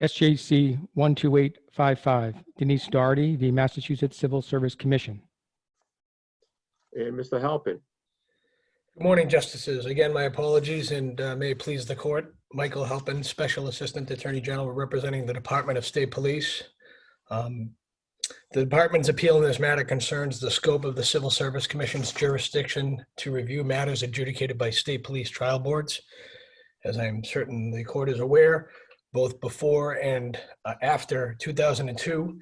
SJC-12855, Denise Doherty, the Massachusetts Civil Service Commission. And Mr. Halpin. Good morning, Justices. Again, my apologies, and may it please the court. Michael Halpin, Special Assistant Attorney General representing the Department of State Police. The department's appeal in this matter concerns the scope of the Civil Service Commission's jurisdiction to review matters adjudicated by state police trial boards. As I'm certain the court is aware, both before and after 2002,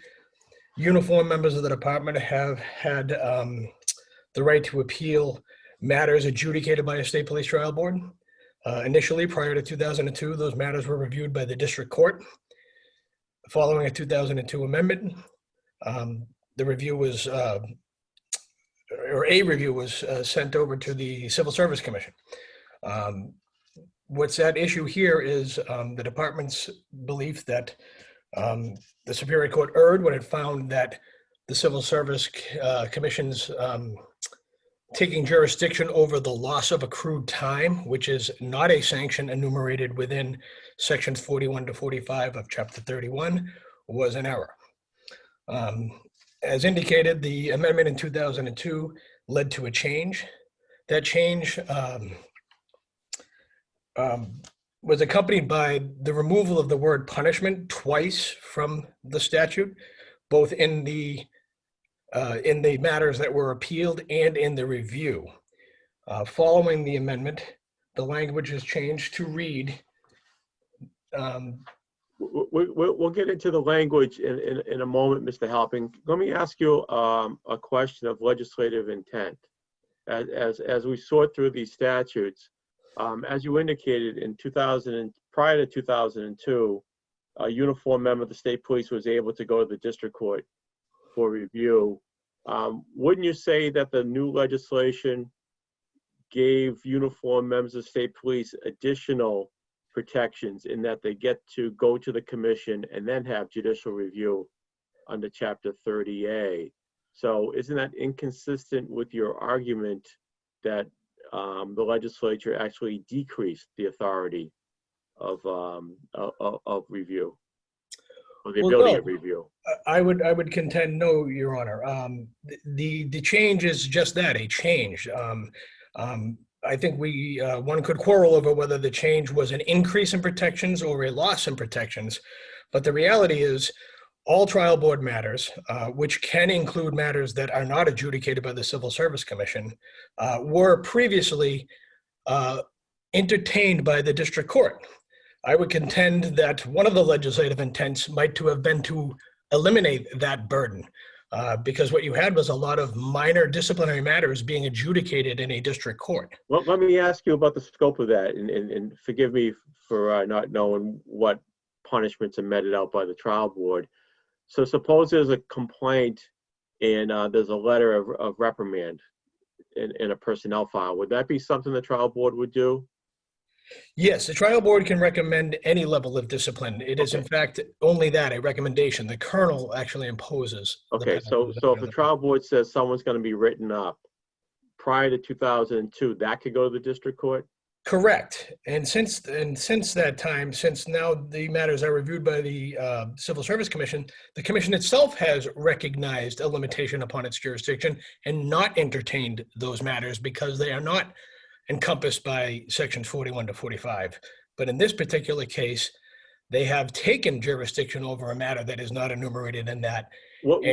uniformed members of the department have had the right to appeal matters adjudicated by a state police trial board. Initially, prior to 2002, those matters were reviewed by the district court. Following a 2002 amendment, the review was, a review was sent over to the Civil Service Commission. What's at issue here is the department's belief that the Superior Court erred when it found that the Civil Service Commission's taking jurisdiction over the loss of accrued time, which is not a sanction enumerated within sections 41 to 45 of Chapter 31, was an error. As indicated, the amendment in 2002 led to a change. That change was accompanied by the removal of the word punishment twice from the statute, both in the matters that were appealed and in the review. Following the amendment, the language is changed to read. We'll get into the language in a moment, Mr. Halpin. Let me ask you a question of legislative intent. As we sort through these statutes, as you indicated, in prior to 2002, a uniformed member of the state police was able to go to the district court for review. Wouldn't you say that the new legislation gave uniformed members of state police additional protections in that they get to go to the commission and then have judicial review under Chapter 30A? So isn't that inconsistent with your argument that the legislature actually decreased the authority of review, or the ability of review? I would contend no, Your Honor. The change is just that, a change. I think one could quarrel over whether the change was an increase in protections or a loss in protections, but the reality is all trial board matters, which can include matters that are not adjudicated by the Civil Service Commission, were previously entertained by the district court. I would contend that one of the legislative intents might to have been to eliminate that burden, because what you had was a lot of minor disciplinary matters being adjudicated in a district court. Well, let me ask you about the scope of that, and forgive me for not knowing what punishments are meted out by the trial board. So suppose there's a complaint and there's a letter of reprimand in a personnel file. Would that be something the trial board would do? Yes, the trial board can recommend any level of discipline. It is, in fact, only that, a recommendation. The colonel actually imposes. Okay, so if the trial board says someone's going to be written up prior to 2002, that could go to the district court? Correct. And since that time, since now the matters are reviewed by the Civil Service Commission, the commission itself has recognized a limitation upon its jurisdiction and not entertained those matters because they are not encompassed by sections 41 to 45. But in this particular case, they have taken jurisdiction over a matter that is not enumerated in that. What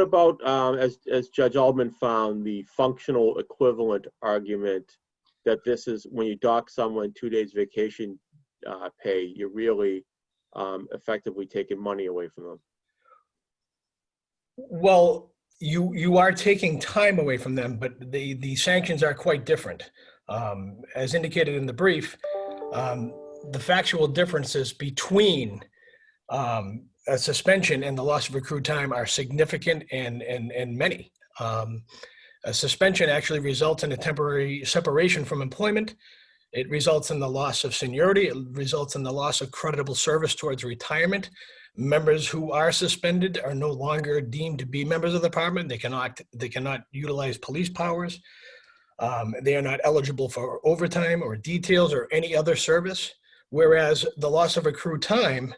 about, as Judge Altman found, the functional equivalent argument that this is when you dock someone 2 days vacation pay, you're really effectively taking money away from them? Well, you are taking time away from them, but the sanctions are quite different. As indicated in the brief, the factual differences between a suspension and the loss of accrued time are significant and many. A suspension actually results in a temporary separation from employment. It results in the loss of seniority. It results in the loss of creditable service towards retirement. Members who are suspended are no longer deemed to be members of the department. They cannot utilize police powers. They are not eligible for overtime or details or any other service. whereas the loss of accrued time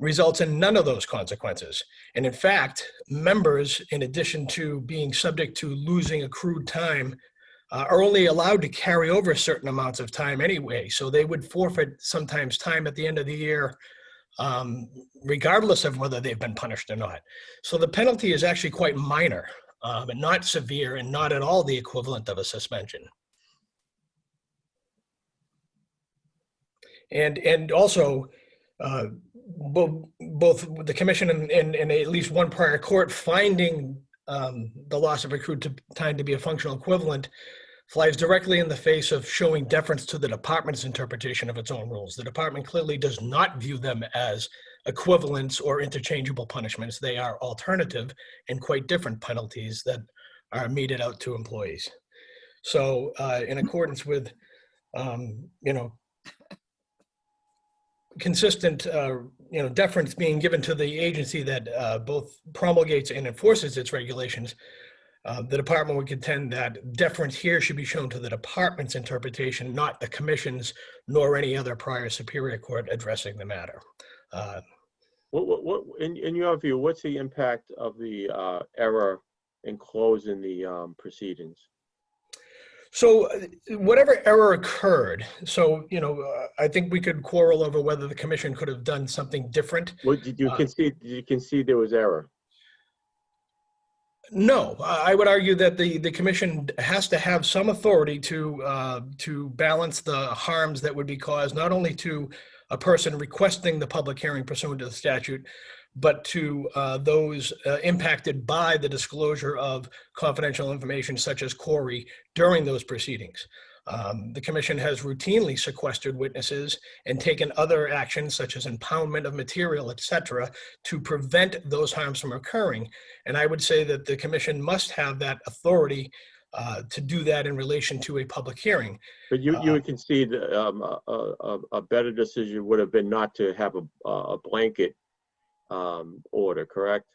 results in none of those consequences. And in fact, members, in addition to being subject to losing accrued time, are only allowed to carry over certain amounts of time anyway. So they would forfeit sometimes time at the end of the year, regardless of whether they've been punished or not. So the penalty is actually quite minor, and not severe, and not at all the equivalent of a suspension. And also, both the commission and at least one prior court finding the loss of accrued time to be a functional equivalent flies directly in the face of showing deference to the department's interpretation of its own rules. The department clearly does not view them as equivalents or interchangeable punishments. They are alternative and quite different penalties that are meted out to employees. So in accordance with, consistent, deference being given to the agency that both promulgates and enforces its regulations, the department would contend that deference here should be shown to the department's interpretation, not the commission's, nor any other prior superior court addressing the matter. What in your view, what's the impact of the error in closing the proceedings? So whatever error occurred, I think we could quarrel over whether the commission could have done something different. What did you concede? Did you concede there was error? No, I would argue that the commission has to have some authority to balance the harms that would be caused not only to a person requesting the public hearing pursuant to the statute, but to those impacted by the disclosure of confidential information such as Corey during those proceedings. The commission has routinely sequestered witnesses and taken other actions such as impoundment of material, etc., to prevent those harms from occurring. And I would say that the commission must have that authority to do that in relation to a public hearing. But you would concede a better decision would have been not to have a blanket order, correct?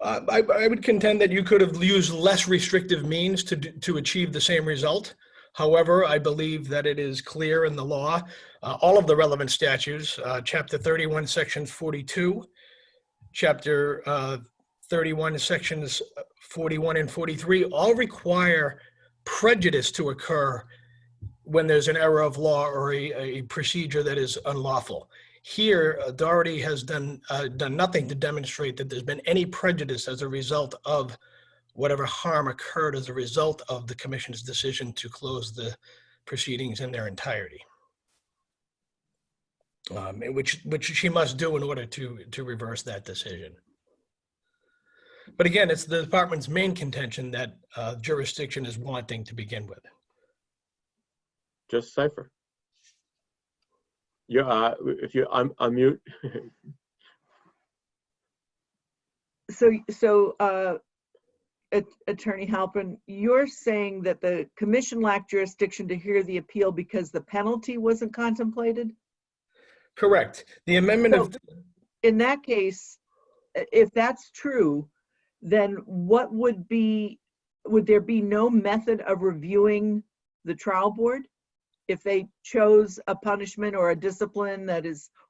I would contend that you could have used less restrictive means to achieve the same result. However, I believe that it is clear in the law, all of the relevant statutes, Chapter 31, Sections 42, Chapter 31, Sections 41 and 43, all require prejudice to occur when there's an error of law or a procedure that is unlawful. Here, Doherty has done nothing to demonstrate that there's been any prejudice as a result of whatever harm occurred as a result of the commission's decision to close the proceedings in their entirety, which she must do in order to reverse that decision. But again, it's the department's main contention that jurisdiction is wanting to begin with. Just Cipher. If you unmute. So Attorney Halpin, you're saying that the commission lacked jurisdiction to hear the appeal because the penalty wasn't contemplated? Correct. The amendment in that case, if that's true, then would there be no method of reviewing the trial board if they chose a punishment or a discipline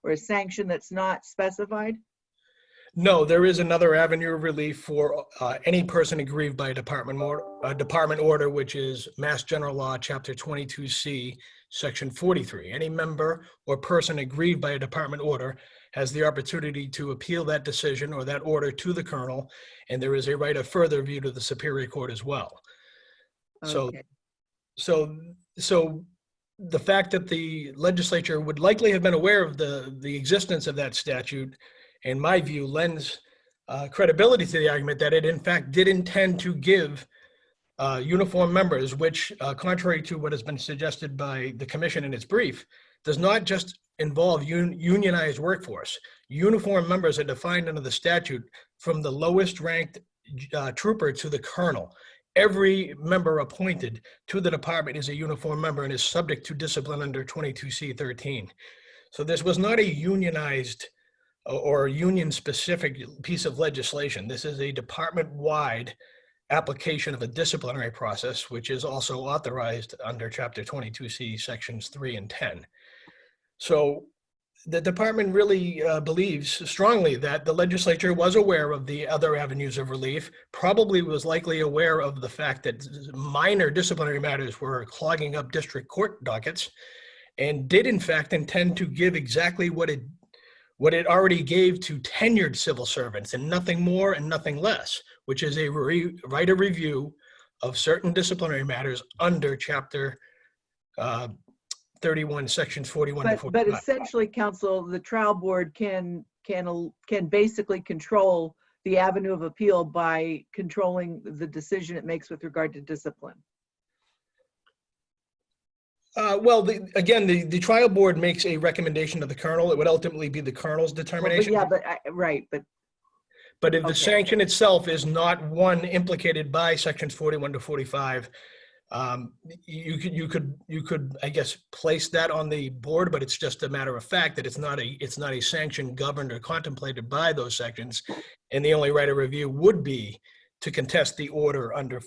or a sanction that's not specified? No, there is another avenue of relief for any person aggrieved by a department order, which is Mass General Law, Chapter 22C, Section 43. Any member or person aggrieved by a department order has the opportunity to appeal that decision or that order to the colonel, and there is a right of further review to the Superior Court as well. Okay. So the fact that the legislature would likely have been aware of the existence of that statute, in my view, lends credibility to the argument that it in fact did intend to give uniform members, which contrary to what has been suggested by the commission in its brief, does not just involve unionized workforce. Uniform members are defined under the statute from the lowest ranked trooper to the colonel. Every member appointed to the department is a uniform member and is subject to discipline under 22C13. So this was not a unionized or union-specific piece of legislation. This is a department-wide application of a disciplinary process, which is also authorized under Chapter 22C, Sections 3 and 10. So the department really believes strongly that the legislature was aware of the other avenues of relief, probably was likely aware of the fact that minor disciplinary matters were clogging up district court dockets, and did in fact intend to give exactly what it already gave to tenured civil servants, and nothing more and nothing less, which is a right of review of certain disciplinary matters under Chapter 31, Sections 41 to But 45. essentially, counsel, the trial board can basically control the avenue of appeal by controlling the decision it makes with regard to discipline. Well, again, the trial board makes a recommendation to the colonel. It would ultimately be the colonel's Well, determination. right, but But if the okay. sanction itself is not one implicated by Sections 41 to 45, you could, I guess, place that on the board, but it's just a matter of fact that it's not a sanction governed or contemplated by those sections, and the only right of review would be to contest the order under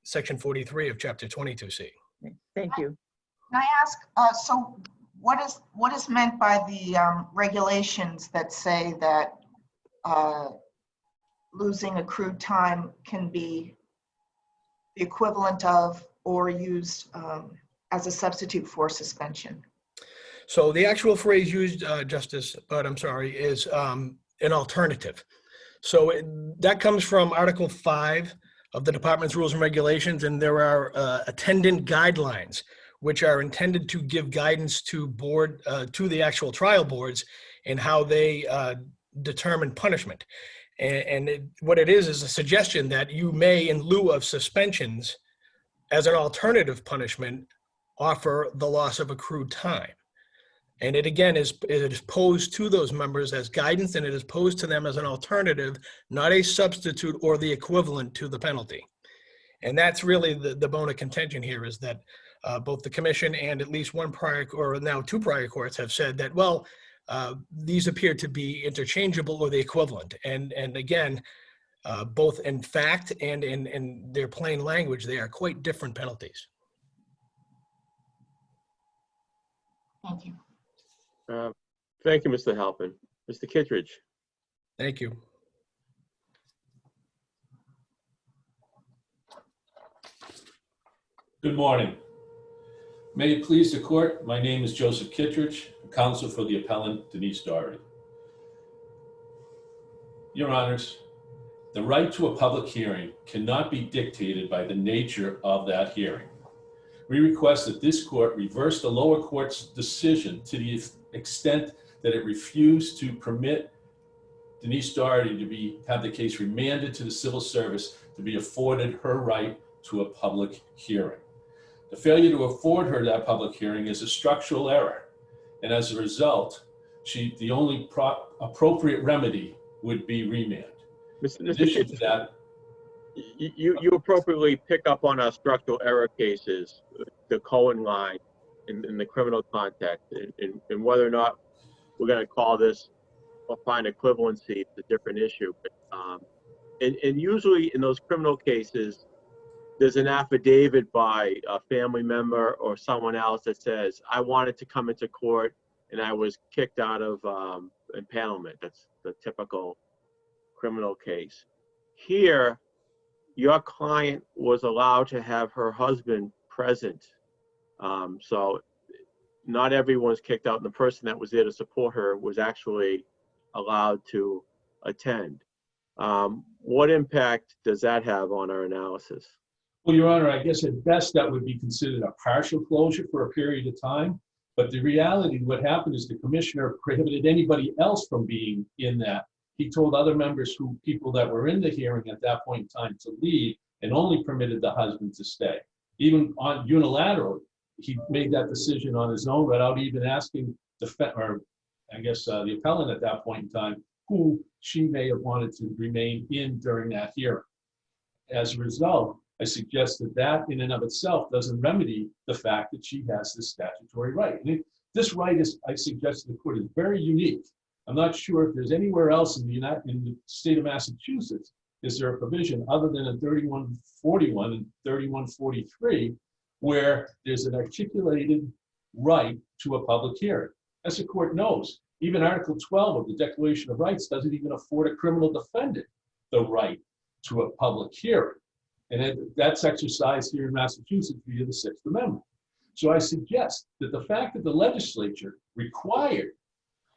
Section 43 of Chapter 22C. Thank you. Can I ask, so what is meant by the regulations that say that losing accrued time can be the equivalent of or used as a substitute for suspension? So the actual phrase used, Justice, but I'm sorry, is an alternative. So that comes from Article 5 of the Department's Rules and Regulations, and there are attendant guidelines, which are intended to give guidance to the actual trial boards in how they determine punishment. What it is a suggestion that you may, in lieu of suspensions, as an alternative punishment, offer the loss of accrued time. And it again is posed to those members as guidance, and it is posed to them as an alternative, not a substitute or the equivalent to the penalty. And that's really the bone of contention here, is that both the commission and at least one prior, or now two prior courts, have said that, well, these appear to be interchangeable or the equivalent. And again, both in fact and in their plain language, they are quite different penalties. Thank you. Thank you, Mr. Halpin. Mr. Kittredge. Thank you. Good morning. May it please the court, my name is Joseph Kittredge, counsel for the appellant Denise Doherty. Your honors, the right to a public hearing cannot be dictated by the nature of that hearing. We request that this court reverse the lower court's decision to the extent that it refused to permit Denise Doherty to have the case remanded to the civil service to be afforded her right to a public hearing. The failure to afford her that public hearing is a structural error, and as a result, the only appropriate remedy would be remand. Mr. In addition to that, you appropriately pick up on our structural error cases, the Cohen line in the criminal context, and whether or not we're going to call this or find equivalency, it's a different issue. But, and usually in those criminal cases, there's an affidavit by a family member or someone else that says, I wanted to come into court and I was kicked out of impanelment. That's the typical criminal case. Here, your client was allowed to have her husband present. So not everyone's kicked out, and the person that was there to support her was actually allowed to attend. What impact does that have on our analysis? well, Your Honor, I guess at best that would be considered a partial closure for a period of time. But the reality, what happened is the commissioner prohibited anybody else from being in that. He told other members, people that were in the hearing at that point in time, to leave, and only permitted the husband to stay. Even on unilateral, he made that decision on his own without even asking the appellant at that point in time, who she may have wanted to remain in during that hearing. As a result, I suggest that in and of itself doesn't remedy the fact that she has this statutory right. And this right is, I suggest to the court, is very unique. I'm not sure if there's anywhere else in the state of Massachusetts, is there a provision other than in 3141 and 3143, where there's an articulated right to a public hearing. As the court knows, even Article 12 of the Declaration of Rights doesn't even afford a criminal defendant the right to a public hearing. And that's exercised here in Massachusetts via the Sixth Amendment. So I suggest that the fact that the legislature required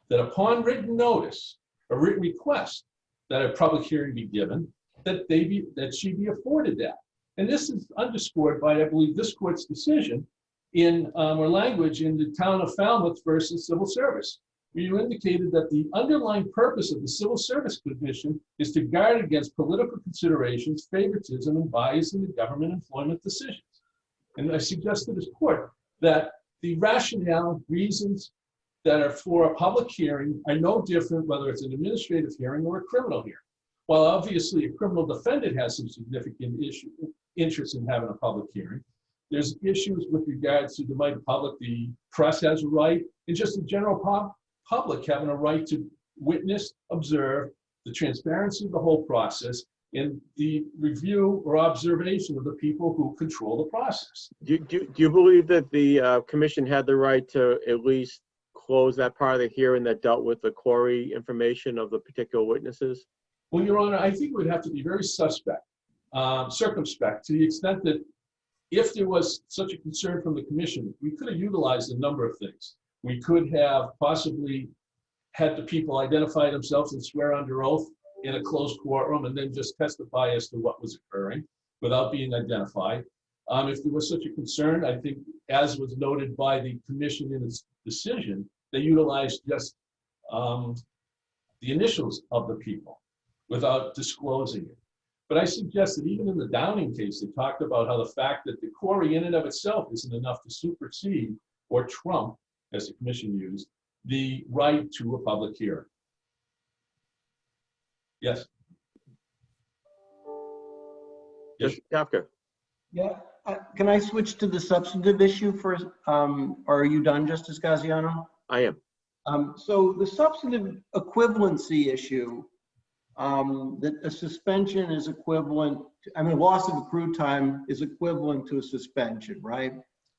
that upon written notice, a written request, that a public hearing be given, that she be afforded that. And this is underscored by, I believe, this court's decision in, or language in the town of Falmouth versus civil service, where you indicated that the underlying purpose of the Civil Service Commission is to guard against political considerations, favoritism, and bias in the government employment decisions. And I suggest to this court that the rationale, reasons that are for a public hearing are no different whether it's an administrative hearing or a criminal hearing. While obviously a criminal defendant has some significant interest in having a public hearing, there's issues with regards to the public, the press has a right, and just the general public having a right to witness, observe the transparency of the whole process and the review or observation of the people who control the process. Do you believe that the commission had the right to at least close that part of the hearing that dealt with the query information of the particular witnesses? Well, Your Honor, I think it would have to be very circumspect to the extent that if there was such a concern from the commission, we could have utilized a number of things. We could have possibly had the people identify themselves and swear under oath in a closed courtroom and then just testify as to what was occurring without being identified. If there was such a concern, I think, as was noted by the commission in its decision, they utilized just the initials of the people without disclosing it. But I suggest that even in the Downing case, they talked about how the fact that the query in and of itself isn't enough to supersede or trump, as the commission used, the right to a public hearing. Yes. Yes. Mr. Kafka. Yeah, can I switch to the substantive issue first? Or are you done, Justice Gaziano? I am. So the substantive equivalency issue, that a suspension is equivalent, loss of accrued time is equivalent to a suspension, right?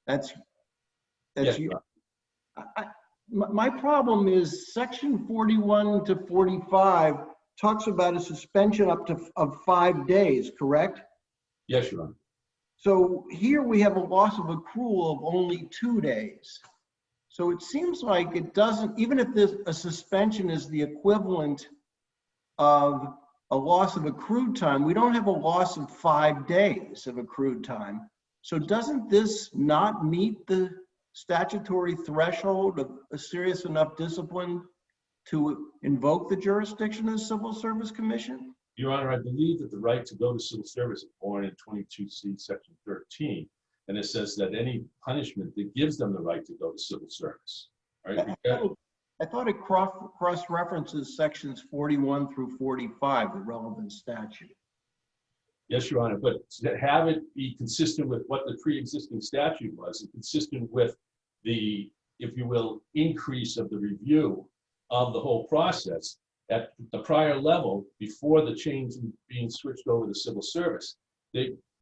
That's Yes, you. My problem is section 41 to 45 talks about a suspension up to of 5 days, correct? Yes, Your Honor. So here we have a loss of accrual of only 2 days. So it seems like it doesn't, even if a suspension is the equivalent of a loss of accrued time, we don't have a loss of 5 days of accrued time. So doesn't this not meet the statutory threshold of a serious enough discipline to invoke the jurisdiction of the Civil Service Commission? Your Honor, I believe that the right to go to civil service is born in 22C, section 13. And it says that any punishment that gives them the right to go to civil service. Right? I thought it cross-references sections 41 through 45, the relevant statute. Yes, Your Honor, but to have it be consistent with what the pre-existing statute was and consistent with the, if you will, increase of the review of the whole process at the prior level before the change in being switched over to civil service,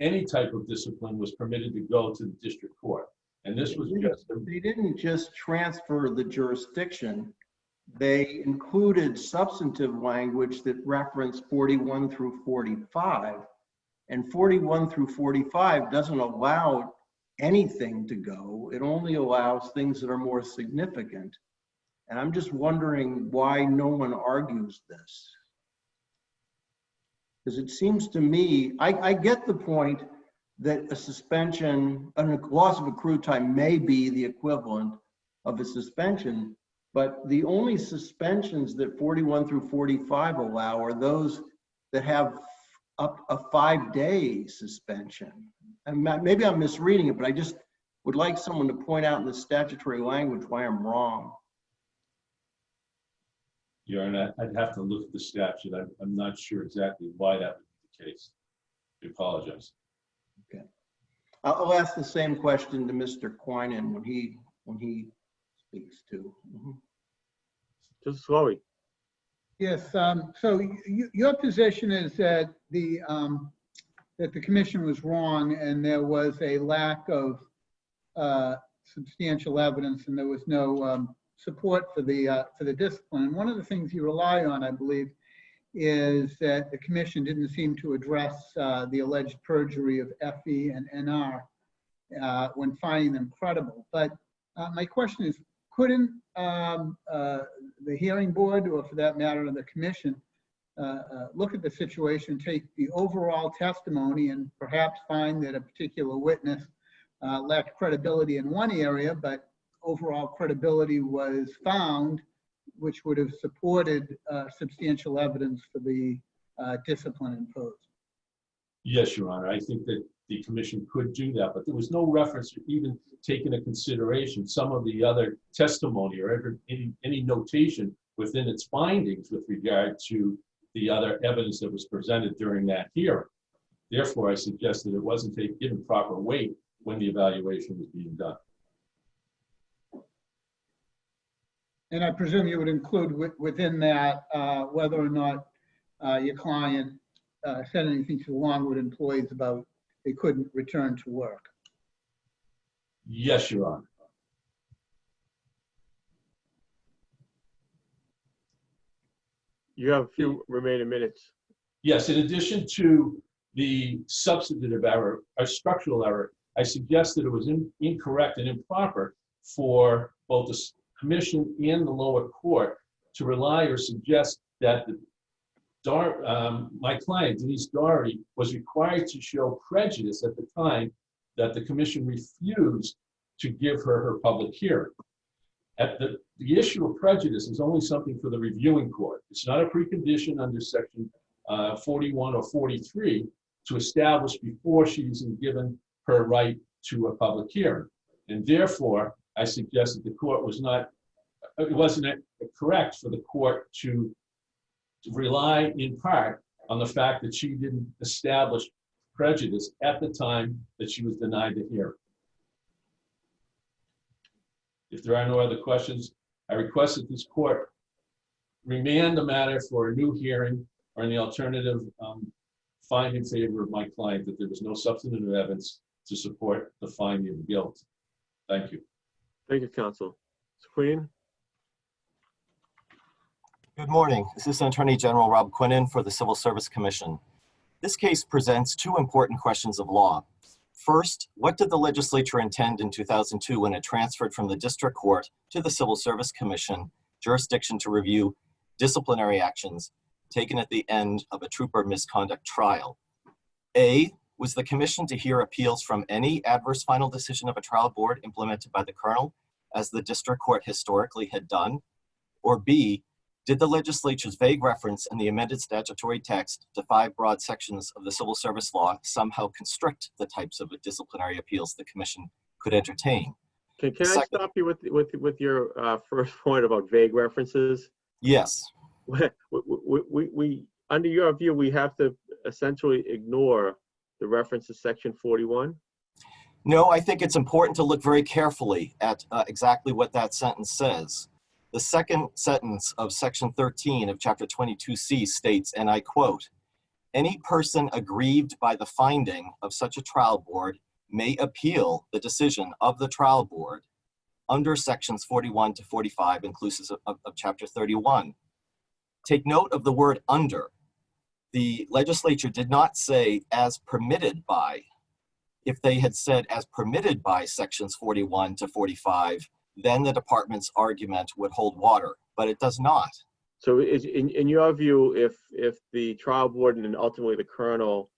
any type of discipline was permitted to go to the district court. And this was just... They didn't just transfer the jurisdiction. They included substantive language that referenced 41 through 45. And 41 through 45 doesn't allow anything to go. It only allows things that are more significant. And I'm just wondering why no one argues this. Because it seems to me, I get the point that a suspension, a loss of accrued time may be the equivalent of a suspension, but the only suspensions that 41 through 45 allow are those that have up a 5-day suspension. And maybe I'm misreading it, but I just would like someone to point out in the statutory language why I'm wrong. Your Honor, I'd have to look at the statute. I'm not sure exactly why that would be the case. I apologize. Okay. I'll ask the same question to Mr. Quinan when he speaks too. Just slowly. Yes, so your position is that the commission was wrong and there was a lack of substantial evidence and there was no support for the discipline. And one of the things you rely on, I believe, is that the commission didn't seem to address the alleged perjury of FE and NR when finding them credible. But my question is, couldn't the hearing board, or for that matter, the commission, look at the situation, take the overall testimony and perhaps find that a particular witness lacked credibility in one area, but overall credibility was found, which would have supported substantial evidence for the discipline imposed? Yes, Your Honor. I think that the commission could do that, but there was no reference or even taken into consideration some of the other testimony or any notation within its findings with regard to the other evidence that was presented during that hearing. Therefore, I suggest that it wasn't given proper weight when the evaluation was being done. And I presume you would include within that whether or not your client said anything to the Longwood employees about they couldn't return to work. Yes, Your Honor. You have a few remaining minutes. Yes, in addition to the substantive error or structural error, I suggest that it was incorrect and improper for both the commission and the lower court to rely or suggest that my client, Denise Doherty, was required to show prejudice at the time that the commission refused to give her public hearing. The issue of prejudice is only something for the reviewing court. It's not a precondition under section 41 or 43 to establish before she's given her right to a public hearing. And therefore, I suggest that the court it wasn't correct for the court to rely in part on the fact that she didn't establish prejudice at the time that she was denied the hearing. If there are no other questions, I request that this court remand the matter for a new hearing, or in the alternative, find in favor of my client that there was no substantive evidence to support the finding of guilt. Thank you. Thank you, counsel. Queen? Good morning. Assistant Attorney General Rob Quinnen for the Civil Service Commission. This case presents two important questions of law. First, what did the legislature intend in 2002 when it transferred from the district court to the Civil Service Commission jurisdiction to review disciplinary actions taken at the end of a trooper misconduct trial? A, was the commission to hear appeals from any adverse final decision of a trial board implemented by the colonel, as the district court historically had done? Or B, did the legislature's vague reference in the amended statutory text to 5 broad sections of the civil service law somehow constrict the types of disciplinary appeals the commission could entertain? Can I stop you with your first point about vague references? Yes. We under your view, we have to essentially ignore the reference to section 41? No, I think it's important to look very carefully at exactly what that sentence says. The second sentence of section 13 of chapter 22C states, and I quote, "Any person aggrieved by the finding of such a trial board may appeal the decision of the trial board under sections 41 to 45, inclusive of chapter 31. Take note of the word under. The legislature did not say as permitted by. If they had said as permitted by sections 41 to 45, then the department's argument would hold water, but it does not. So in your view, if the trial board and ultimately the colonel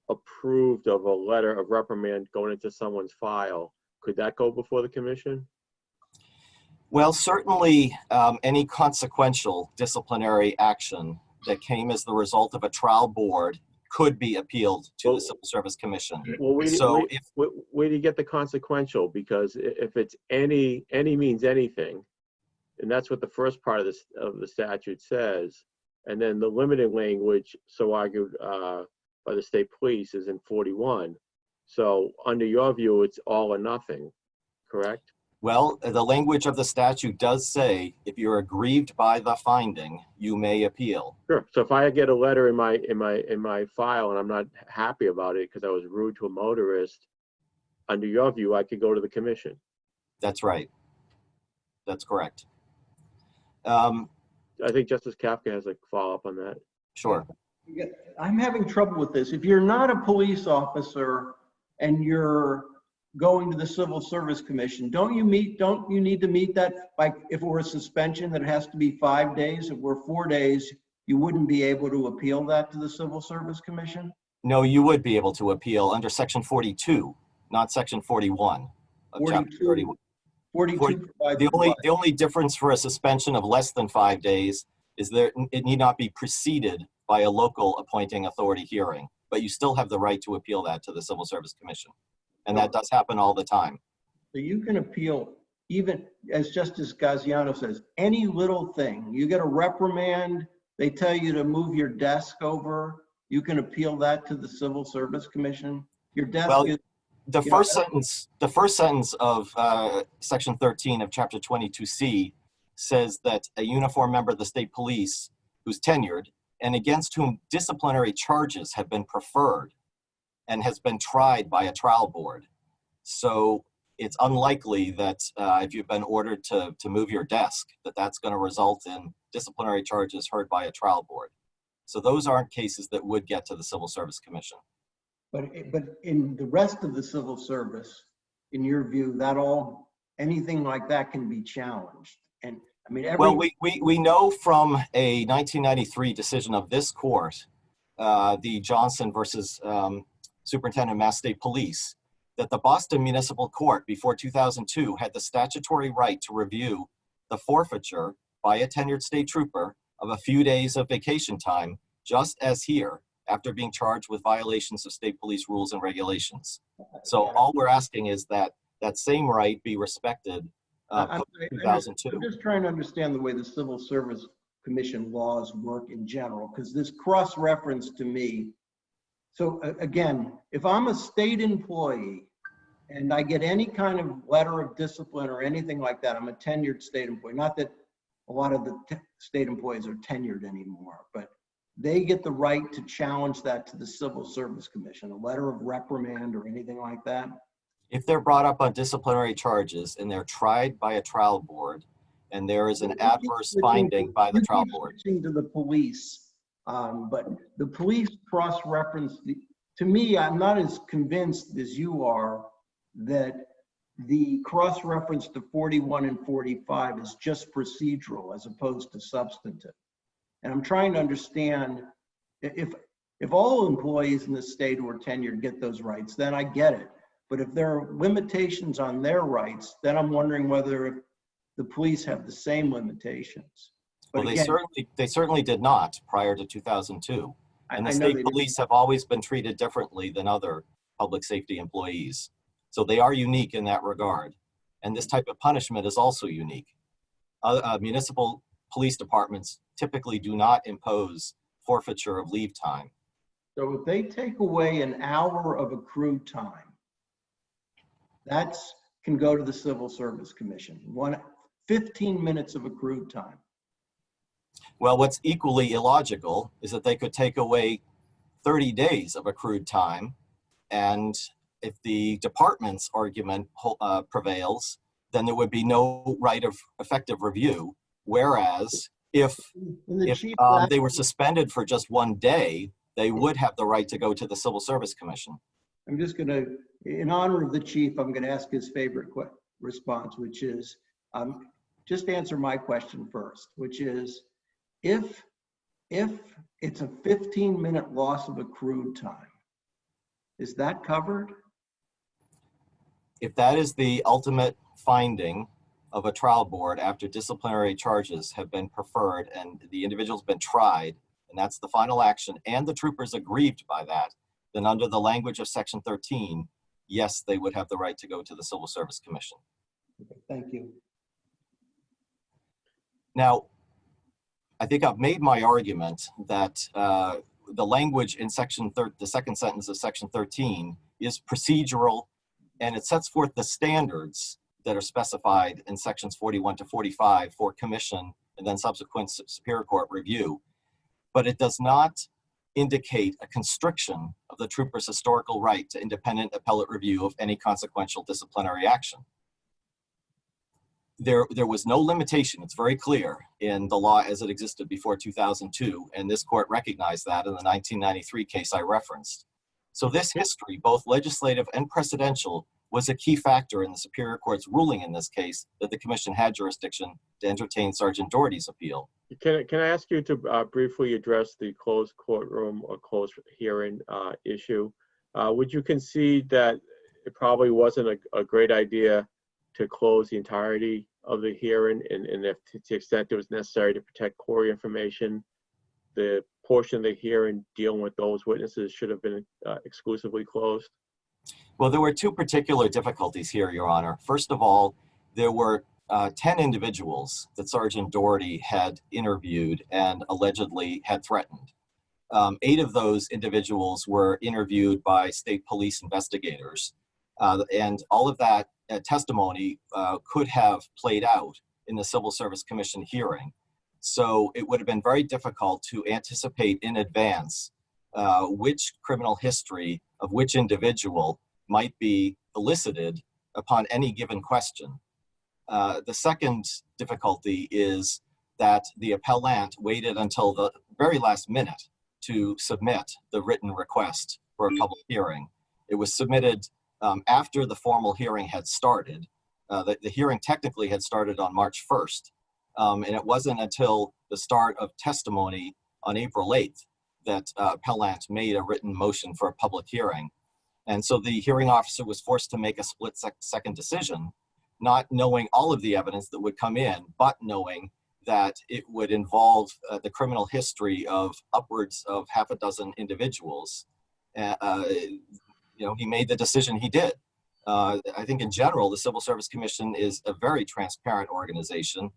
approved of a letter of reprimand going into someone's file, could that go before the commission? Well, certainly any consequential disciplinary action that came as the result of a trial board could be appealed to the Civil Service Commission. Well, where do you get the consequential? Because if it's any means anything, and that's what the first part of the statute says, and then the limited language, so argued by the state police, is in 41. So under your view, it's all or nothing, correct? Well, the language of the statute does say if you're aggrieved by the finding, you may appeal. Sure. So if I get a letter in my file and I'm not happy about it because I was rude to a motorist, under your view, I could go to the commission. That's right. That's correct. I think Justice Kafka has a follow-up on that. Sure. Yeah, I'm having trouble with this. If you're not a police officer and you're going to the Civil Service Commission, don't you need to meet that, like if it were a suspension that it has to be 5 days, if we're 4 days, you wouldn't be able to appeal that to the Civil Service Commission? No, you would be able to appeal under section 42, not section 41 of chapter 31. 42 provides The only difference for a suspension of less than 5 days is that it need not be preceded by a local appointing authority hearing, but you still have the right to appeal that to the Civil Service Commission. And that does happen all the time. So you can appeal, even as Justice Gaziano says, any little thing. You get a reprimand, they tell you to move your desk over, you can appeal that to the Civil Service Commission. Your desk Well, is, the you know, first sentence of section 13 of chapter 22C says that a uniformed member of the state police who's tenured and against whom disciplinary charges have been preferred and has been tried by a trial board. So it's unlikely that if you've been ordered to move your desk, that's going to result in disciplinary charges heard by a trial board. So those aren't cases that would get to the Civil Service Commission. but in the rest of the civil service, in your view, anything like that can be challenged. And I mean, Well, we know from a 1993 decision of this court, the Johnson versus Superintendent of Mass State Police, that the Boston Municipal Court before 2002 had the statutory right to review the forfeiture by a tenured state trooper of a few days of vacation time, just as here, after being charged with violations of state police rules and regulations. So all we're asking is that that same right be respected I'm post-2002. just trying to understand the way the Civil Service Commission laws work in general, because this cross-reference to me. So again, if I'm a state employee and I get any kind of letter of discipline or anything like that, I'm a tenured state employee. Not that a lot of the state employees are tenured anymore, but they get the right to challenge that to the Civil Service Commission, a letter of reprimand or anything like that. If they're brought up on disciplinary charges and they're tried by a trial board and there is an adverse finding by the trial board. To the police, but the police cross-reference, to me, I'm not as convinced as you are that the cross-reference to 41 and 45 is just procedural as opposed to substantive. And I'm trying to understand if all employees in the state who are tenured get those rights, then I get it. But if there are limitations on their rights, then I'm wondering whether the police have the same limitations. But Well, again, they certainly did not prior to 2002. And the I know state they police have always been treated differently than other public safety employees. So they are unique in that regard. And this type of punishment is also unique. Municipal police departments typically do not impose forfeiture of leave time. So if they take away an hour of accrued time, that can go to the Civil Service Commission. 15 minutes of accrued time. Well, what's equally illogical is that they could take away 30 days of accrued time. And if the department's argument prevails, then there would be no right of effective review. Whereas if they were suspended for just 1 day, they would have the right to go to the Civil Service Commission. I'm just going to, in honor of the chief, I'm going to ask his favorite response, which is, just answer my question first, which is, if it's a 15-minute loss of accrued time, is that covered? If that is the ultimate finding of a trial board after disciplinary charges have been preferred and the individual's been tried, and that's the final action, and the troopers aggrieved by that, then under the language of Section 13, yes, they would have the right to go to the Civil Service Commission. Okay, thank you. Now, I think I've made my argument that the language in the second sentence of Section 13 is procedural, and it sets forth the standards that are specified in Sections 41 to 45 for commission and then subsequent Superior Court review. But it does not indicate a constriction of the trooper's historical right to independent appellate review of any consequential disciplinary action. There was no limitation, it's very clear, in the law as it existed before 2002, and this court recognized that in the 1993 case I referenced. So this history, both legislative and precedential, was a key factor in the Superior Court's ruling in this case that the commission had jurisdiction to entertain Sergeant Doherty's appeal. Can I ask you to briefly address the closed courtroom or closed hearing issue? Would you concede that it probably wasn't a great idea to close the entirety of the hearing, and if to the extent it was necessary to protect core information, the portion of the hearing dealing with those witnesses should have been exclusively closed? Well, there were two particular difficulties here, Your Honor. First of all, there were 10 individuals that Sergeant Doherty had interviewed and allegedly had threatened. 8 of those individuals were interviewed by state police investigators, and all of that testimony could have played out in the Civil Service Commission hearing. So it would have been very difficult to anticipate in advance which criminal history of which individual might be elicited upon any given question. The second difficulty is that the appellant waited until the very last minute to submit the written request for a public hearing. It was submitted after the formal hearing had started. The hearing technically had started on March 1st, and it wasn't until the start of testimony on April 8th that appellant made a written motion for a public hearing. And so the hearing officer was forced to make a split-second decision, not knowing all of the evidence that would come in, but knowing that it would involve the criminal history of upwards of half a dozen individuals. He made the decision he did. I think in general, the Civil Service Commission is a very transparent organization.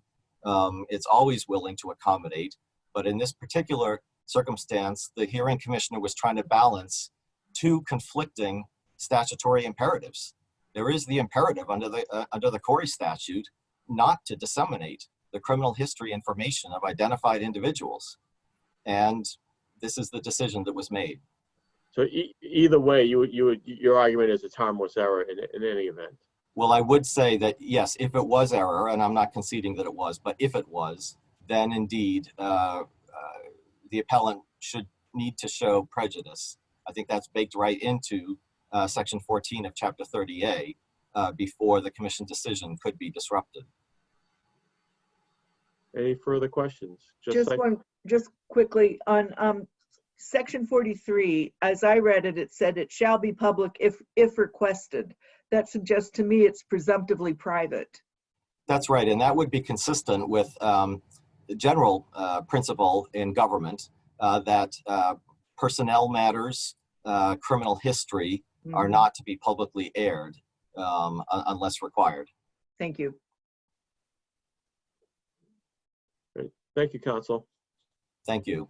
It's always willing to accommodate, but in this particular circumstance, the hearing commissioner was trying to balance 2 conflicting statutory imperatives. There is the imperative under the Corey statute not to disseminate the criminal history information of identified individuals. And this is the decision that was made. So either way, your argument is it's harmless error in any event. Well, I would say that, yes, if it was error, and I'm not conceding that it was, but if it was, then indeed the appellant should need to show prejudice. I think that's baked right into Section 14 of Chapter 30A before the commission decision could be disrupted. Any further questions? Just quickly on Section 43, as I read it, it said it shall be public if requested. That suggests to me it's presumptively private. That's right, and that would be consistent with the general principle in government that personnel matters, criminal history are not to be publicly aired unless required. Thank you. Great. Thank you, counsel. Thank you.